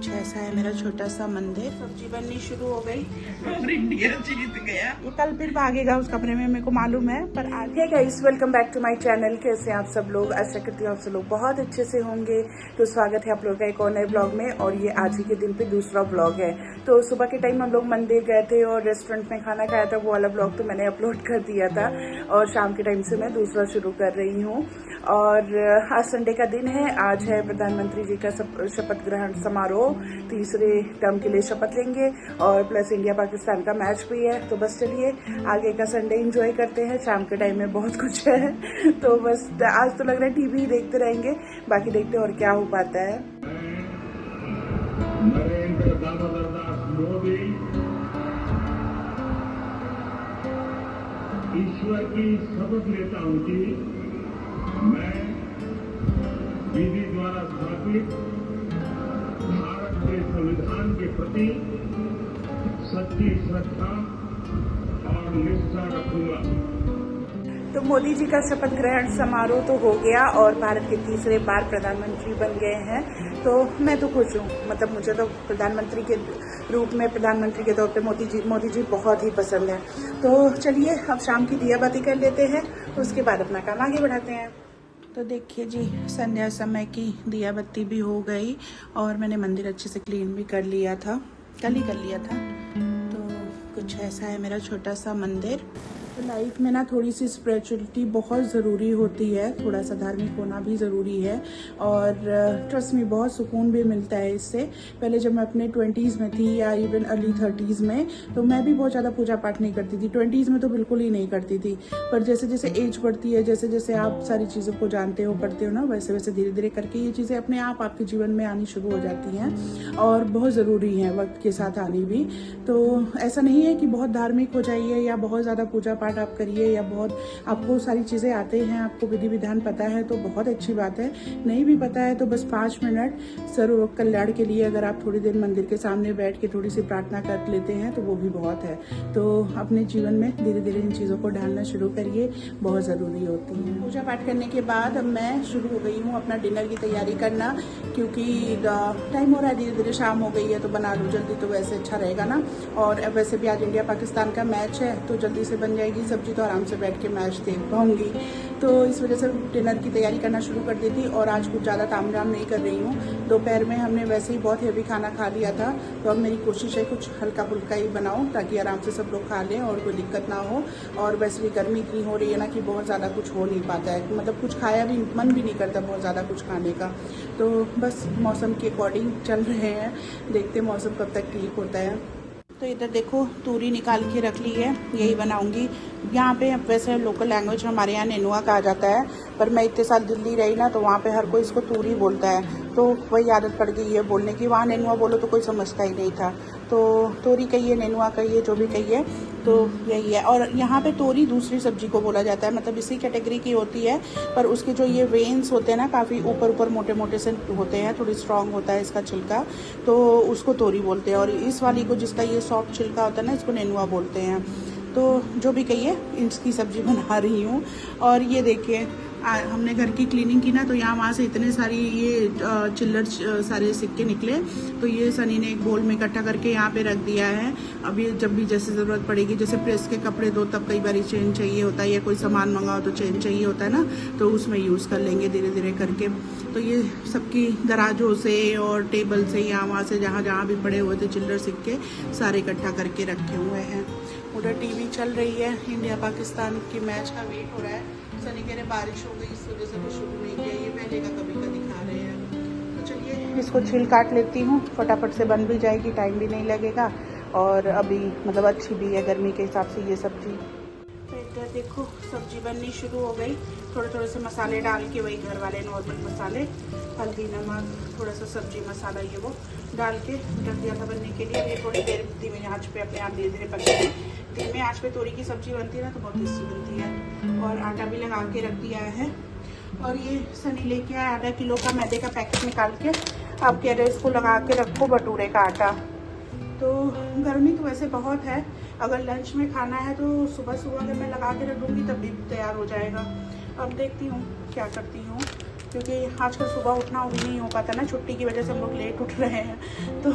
कुछ ऐसा है मेरा छोटा सा मंदिर। सब्जी बननी शुरू हो गई और इंडिया जीत गया। ये कल फिर भागेगा उस कमरे में, मेरे को मालूम है। पर आज है guys, welcome back to my channel. कैसे आप सब लोग? आशा करती हूँ आप सब लोग बहुत अच्छे से होंगे। तो स्वागत है आप लोगों का एक और नए ब्लॉग में, और ये आज ही के दिन पे दूसरा ब्लॉग है। तो सुबह के टाइम हम लोग मंदिर गए थे और रेस्टोरेंट में खाना खाया था, वो वाला ब्लॉग तो मैंने अपलोड कर दिया था। और शाम के टाइम से मैं दूसरा शुरू कर रही हूँ। और आज संडे का दिन है। आज है प्रधानमंत्री जी का शपथ ग्रहण समारोह। तीसरे टर्म के लिए शपथ लेंगे और प्लस इंडिया पाकिस्तान का मैच भी है। तो बस चलिए आगे का संडे एंजॉय करते हैं। शाम के टाइम में बहुत कुछ है तो बस आज तो लग रहा है टीवी ही देखते रहेंगे, बाकी देखते और क्या हो पाता है। नरेंद्र दामोदर दास मोदी ईश्वर की शपथ लेता हूं कि मैं विधि द्वारा स्थापित भारत के संविधान के प्रति सच्ची श्रद्धा और निष्ठा रखूंगा। तो मोदी जी का शपथ ग्रहण समारोह तो हो गया और भारत के तीसरे बार प्रधानमंत्री बन गए हैं। तो मैं तो खुश हूँ, मतलब मुझे तो प्रधानमंत्री के रूप में, प्रधानमंत्री के तौर पे मोदी जी बहुत ही पसंद है। तो चलिए अब शाम की दिया बाती कर लेते हैं, उसके बाद अपना काम आगे बढ़ाते हैं। तो देखिए जी, संध्या समय की दिया बत्ती भी हो गई और मैंने मंदिर अच्छे से क्लीन भी कर लिया था, कल ही कर लिया था। तो कुछ ऐसा है मेरा छोटा सा मंदिर। तो लाइफ में ना थोड़ी सी स्पिरिचुअलिटी बहुत ज़रूरी होती है, थोड़ा सा धार्मिक होना भी ज़रूरी है। और ट्रस्ट में बहुत सुकून भी मिलता है इससे। पहले जब मैं अपने 20s में थी या इवन अर्ली 30s में, तो मैं भी बहुत ज़्यादा पूजा पाठ नहीं करती थी। 20s में तो बिल्कुल ही नहीं करती थी। पर जैसे जैसे एज बढ़ती है, जैसे जैसे आप सारी चीज़ों को जानते हो, पढ़ते हो ना, वैसे वैसे धीरे धीरे करके ये चीज़ें अपने आप आपके जीवन में आनी शुरू हो जाती हैं और बहुत ज़रूरी हैं वक्त के साथ आनी भी। तो ऐसा नहीं है कि बहुत धार्मिक हो जाइए या बहुत ज़्यादा पूजा पाठ आप करिए या बहुत आपको सारी चीज़ें आते हैं, आपको विधि विधान पता है तो बहुत अच्छी बात है। नहीं भी पता है तो बस 5 मिनट सर्व कल्याण के लिए अगर आप थोड़ी देर मंदिर के सामने बैठ के थोड़ी सी प्रार्थना कर लेते हैं तो वो भी बहुत है। तो अपने जीवन में धीरे धीरे इन चीज़ों को ढालना शुरू करिए, बहुत ज़रूरी होती है। पूजा पाठ करने के बाद अब मैं शुरू हो गई हूँ अपना डिनर की तैयारी करना, क्योंकि टाइम हो रहा है, धीरे धीरे शाम हो गई है तो बना लूँ जल्दी तो वैसे अच्छा रहेगा ना। और वैसे भी आज इंडिया पाकिस्तान का मैच है तो जल्दी से बन जाएगी सब्जी, तो आराम से बैठ के मैच देख पाऊंगी। तो इस वजह से डिनर की तैयारी करना शुरू कर दी थी। और आज कुछ ज़्यादा तामझाम नहीं कर रही हूँ। दोपहर में हमने वैसे ही बहुत हेवी खाना खा लिया था, तो अब मेरी कोशिश है कुछ हल्का फुल्का ही बनाऊँ ताकि आराम से सब लोग खा लें और कोई दिक्कत ना हो। और वैसे भी गर्मी इतनी हो रही है ना कि बहुत ज़्यादा कुछ हो नहीं पाता है, मतलब कुछ खाया भी मन भी नहीं करता बहुत ज़्यादा कुछ खाने का। तो बस मौसम के अकॉर्डिंग चल रहे हैं, देखते मौसम कब तक ठीक होता है। तो इधर देखो तूरी निकाल के रख ली है, यही बनाऊंगी। यहाँ पे वैसे लोकल लैंग्वेज हमारे यहाँ नेनुआ कहा जाता है, पर मैं इतने साल दिल्ली रही ना तो वहाँ पे हर कोई इसको तूरी बोलता है, तो वही आदत पड़ गई है बोलने की। वहाँ नेनुआ बोलो तो कोई समझता ही नहीं था, तो तोरी कहिए, नेनुआ कहिए, जो भी कहिए, तो यही है। और यहाँ पे तोरी दूसरी सब्जी को बोला जाता है, मतलब इसी कैटेगरी की होती है, पर उसके जो ये वेन्स होते हैं ना काफ़ी ऊपर ऊपर मोटे मोटे से होते हैं, थोड़ी स्ट्रांग होता है इसका छिलका, तो उसको तोरी बोलते हैं। और इस वाली को जिसका ये सॉफ्ट छिलका होता है ना, इसको नेनुआ बोलते हैं। तो जो भी कहिए इसकी सब्जी बना रही हूँ। और ये देखिए हमने घर की क्लीनिंग की ना, तो यहाँ वहाँ से इतने सारी ये चिल्लर सारे सिक्के निकले, तो ये सनी ने एक बोल में इकट्ठा करके यहाँ पे रख दिया है। अब ये जब भी जैसे ज़रूरत पड़ेगी, जैसे प्रेस के कपड़े दो तब कई बार चेन चाहिए होता है, या कोई सामान मंगाओ तो चेन चाहिए होता है ना, तो उसमें यूज़ कर लेंगे धीरे धीरे करके। तो ये सबकी दराजों से और टेबल से यहाँ वहाँ से जहाँ जहाँ भी पड़े हुए थे चिल्लर सिक्के सारे इकट्ठा करके रखे हुए हैं। उधर टीवी चल रही है, इंडिया पाकिस्तान की मैच का वेट हो रहा है। सनी कह रहे बारिश हो गई इस वजह से कुछ शुरू नहीं किया, ये पहले का कभी का दिखा रहे हैं। तो चलिए इसको छिल काट लेती हूँ, फटाफट से बन भी जाएगी, टाइम भी नहीं लगेगा और अभी मतलब अच्छी भी है गर्मी के हिसाब से ये सब्जी। तो इधर देखो सब्जी बननी शुरू हो गई। थोड़े थोड़े से मसाले डाल के, वही घर वाले नॉर्मल मसाले, हल्दी, नमक, थोड़ा सा सब्जी मसाला ये वो डाल के रख दिया था बनने के लिए। ये थोड़ी देर धीमी आंच पे अपने आप धीरे धीरे पकती है। धीमे आंच पे तोरी की सब्जी बनती है ना तो बहुत टेस्टी बनती है। और आटा भी लगा के रख दिया है। और ये सनी लेके आया आधा किलो का मैदे का पैकेट निकाल के, आप कह रहे इसको लगा के रखो भटूरे का आटा। तो गर्मी तो वैसे बहुत है, अगर लंच में खाना है तो सुबह सुबह अगर मैं लगा के रख दूँगी तब भी तैयार हो जाएगा। अब देखती हूँ क्या करती हूँ। क्योंकि आजकल सुबह उठना भी नहीं हो पाता ना, छुट्टी की वजह से हम लोग लेट उठ रहे हैं। तो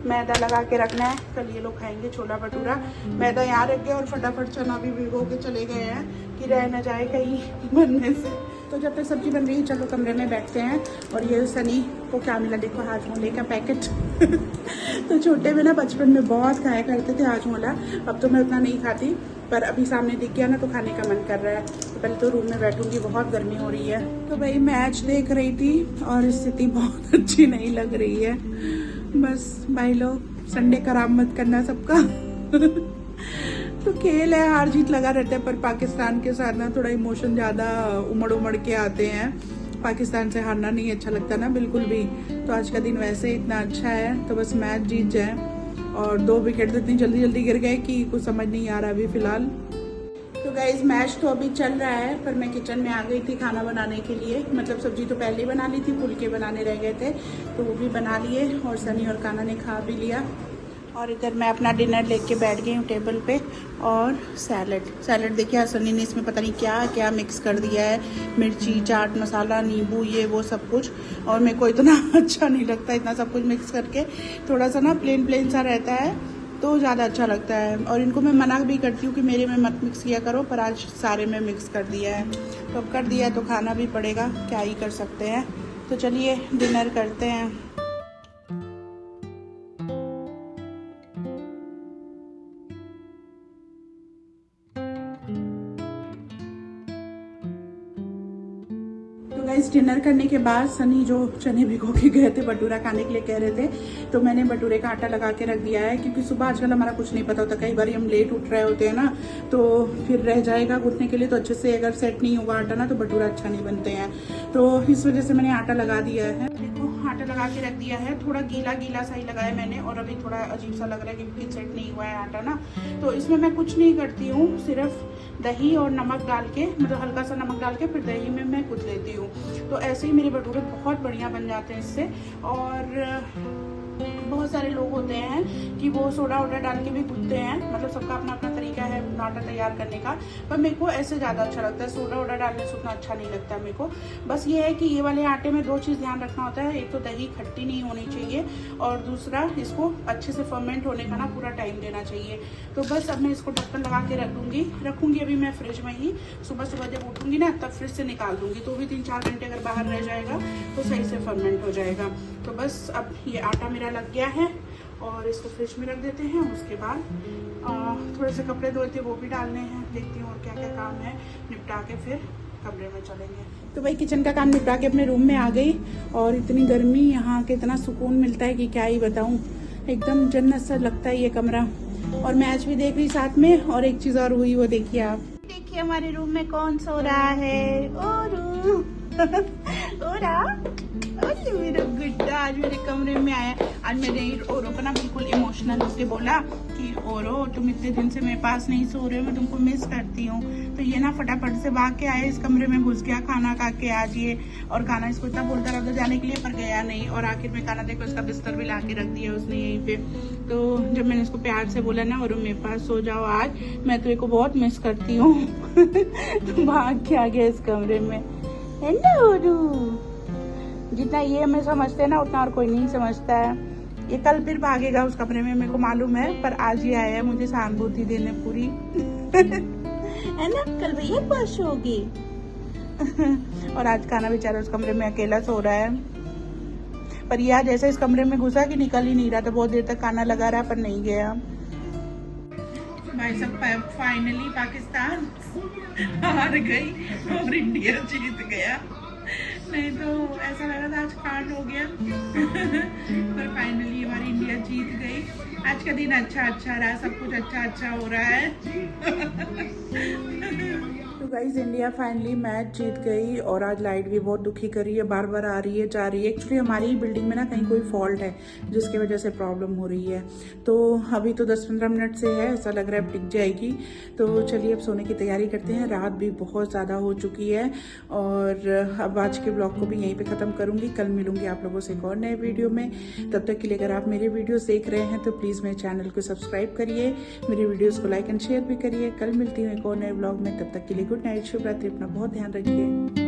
मैदा लगा के रखना है, कल ये लोग खाएंगे छोला भटूरा। मैदा यहाँ रख गया और फटाफट चना भी भिगो के चले गए हैं कि रह ना जाए कहीं बनने से। तो जब तक सब्जी बन रही है चलो कमरे में बैठते हैं। और ये सनी को क्या मिला, देखो हाजमोले का पैकेट। तो छोटे में ना बचपन में बहुत खाया करते थे हाजमोला, अब तो मैं उतना नहीं खाती, पर अभी सामने दिख गया ना तो खाने का मन कर रहा है। तो पहले तो रूम में बैठूंगी, बहुत गर्मी हो रही है। तो भाई मैच देख रही थी और स्थिति बहुत अच्छी नहीं लग रही है। बस भाई लोग संडे खराब मत करना सबका। तो खेल है, हार जीत लगा रहता है, पर पाकिस्तान के साथ ना थोड़ा इमोशन ज़्यादा उमड़ के आते हैं। पाकिस्तान से हारना नहीं अच्छा लगता ना बिल्कुल भी। तो आज का दिन वैसे इतना अच्छा है, तो बस मैच जीत जाए। और 2 विकेट तो इतनी जल्दी गिर गए कि कुछ समझ नहीं आ रहा अभी फिलहाल। तो गाइज मैच तो अभी चल रहा है, पर मैं किचन में आ गई थी खाना बनाने के लिए। मतलब सब्जी तो पहले ही बना ली थी, फुलके बनाने रह गए थे तो वो भी बना लिए, और सनी और काना ने खा भी लिया। और इधर मैं अपना डिनर लेके बैठ गई हूँ टेबल पे। और सैलड देखिए सनी ने इसमें पता नहीं क्या क्या मिक्स कर दिया है, मिर्ची, चाट मसाला, नींबू, ये वो सब कुछ। और मेरे को इतना अच्छा नहीं लगता इतना सब कुछ मिक्स करके, थोड़ा सा ना प्लेन सा रहता है तो ज़्यादा अच्छा लगता है। और इनको मैं मना भी करती हूँ कि मेरे में मत मिक्स किया करो, पर आज सारे में मिक्स कर दिया है। तो अब कर दिया है तो खाना भी पड़ेगा, क्या ही कर सकते हैं। तो चलिए डिनर करते हैं। गाइस डिनर करने के बाद सनी जो चने भिगो के गए थे भटूरा खाने के लिए कह रहे थे, तो मैंने भटूरे का आटा लगा के रख दिया है। क्योंकि सुबह आजकल हमारा कुछ नहीं पता होता, कई बार हम लेट उठ रहे होते हैं ना, तो फिर रह जाएगा गूंथने के लिए। तो अच्छे से अगर सेट नहीं हुआ आटा ना तो भटूरा अच्छा नहीं बनते हैं। तो इस वजह से मैंने आटा लगा दिया है। देखो आटा लगा के रख दिया है, थोड़ा गीला सा ही लगाया मैंने। और अभी थोड़ा अजीब सा लग रहा है क्योंकि सेट नहीं हुआ है आटा ना। तो इसमें मैं कुछ नहीं करती हूँ, सिर्फ दही और नमक डाल के, मतलब हल्का सा नमक डाल के फिर दही में मैं कुछ लेती हूँ। तो ऐसे ही मेरे भटूरे बहुत बढ़िया बन जाते हैं इससे। और बहुत सारे लोग होते हैं कि वो सोडा वोडा डाल के भी गूंथते हैं, मतलब सबका अपना अपना तरीका है आटा तैयार करने का। पर मेरे को ऐसे ज़्यादा अच्छा लगता है, सोडा वोडा डालने से उतना अच्छा नहीं लगता मेरे को। बस ये है कि ये वाले आटे में 2 चीज़ ध्यान रखना होता है, एक तो दही खट्टी नहीं होनी चाहिए, और दूसरा इसको अच्छे से फर्मेंट होने का ना पूरा टाइम देना चाहिए। तो बस अब मैं इसको ढक्कन लगा के रखूँगी अभी मैं फ्रिज में ही। सुबह जब उठूँगी ना तब फ्रिज से निकाल दूँगी, तो भी 3-4 घंटे अगर बाहर रह जाएगा तो सही से फर्मेंट हो जाएगा। तो बस अब ये आटा मेरा लग गया है और इसको फ्रिज में रख देते हैं। उसके बाद थोड़े से कपड़े धोए थे वो भी डालने हैं, देखती हूँ और क्या क्या काम है, निपटा के फिर कमरे में चलेंगे। तो भाई किचन का काम निपटा के अपने रूम में आ गई। और इतनी गर्मी, यहाँ के इतना सुकून मिलता है कि क्या ही बताऊँ, एकदम जन्नत सा लगता है ये कमरा। और मैच भी देख रही साथ में। और एक चीज़ और हुई, वो देखिए आप, देखिए हमारे रूम में कौन सो रहा है। ओरू ओरा मेरा गुड्डा आज मेरे कमरे में आया। आज मैंने ओरो को ना बिल्कुल इमोशनल होके बोला कि ओरो तुम इतने दिन से मेरे पास नहीं सो रहे हो, मैं तुमको मिस करती हूँ। तो ये ना फटाफट से भाग के आया, इस कमरे में घुस गया, खाना खा के आज ये। और खाना इसको इतना बोलता रहा जाने के लिए, पर गया नहीं। और आखिर में खाना देखो इसका बिस्तर भी ला के रख दिया उसने यहीं पे। तो जब मैंने इसको प्यार से बोला ना ओरो मेरे पास सो जाओ आज, मैं तो को बहुत मिस करती हूँ तो भाग के आ गया इस कमरे में। हेलो ओरू, जितना ये हमें समझते हैं ना उतना और कोई नहीं समझता है। ये कल फिर भागेगा उस कमरे में, मेरे को मालूम है, पर आज ही आया है मुझे सहानुभूति देने पूरी है ना। कल भैया पास होगी और आज खाना बेचारा उस कमरे में अकेला सो रहा है। पर यह जैसे इस कमरे में घुसा कि निकल ही नहीं रहा था, बहुत देर तक खाना लगा रहा पर नहीं गया। भाई सब फाइनली पाकिस्तान हार गई और इंडिया जीत गया। नहीं तो ऐसा लगा था आज कांड हो गया पर फाइनली हमारी इंडिया जीत गई। आज का दिन अच्छा रहा, सब कुछ अच्छा हो रहा है तो गाइज इंडिया फाइनली मैच जीत गई। और आज लाइट भी बहुत दुखी कर रही है, बार बार आ रही है जा रही है। एक्चुअली हमारी ही बिल्डिंग में ना कहीं कोई फॉल्ट है जिसकी वजह से प्रॉब्लम हो रही है। तो अभी तो 10-15 मिनट से है, ऐसा लग रहा है टिक जाएगी। तो चलिए अब सोने की तैयारी करते हैं, रात भी बहुत ज़्यादा हो चुकी है। और अब आज के ब्लॉग को भी यहीं पे ख़त्म करूँगी, कल मिलूंगी आप लोगों से एक और नए वीडियो में। तब तक के लिए अगर आप मेरे वीडियोस देख रहे हैं तो प्लीज़ मेरे चैनल को सब्सक्राइब करिए, मेरे वीडियोज़ को लाइक एंड शेयर भी करिए। कल मिलती हूँ एक और नए ब्लॉग में, तब तक के लिए गुड नाइट, शुभ रात्रि, अपना बहुत ध्यान रखिए।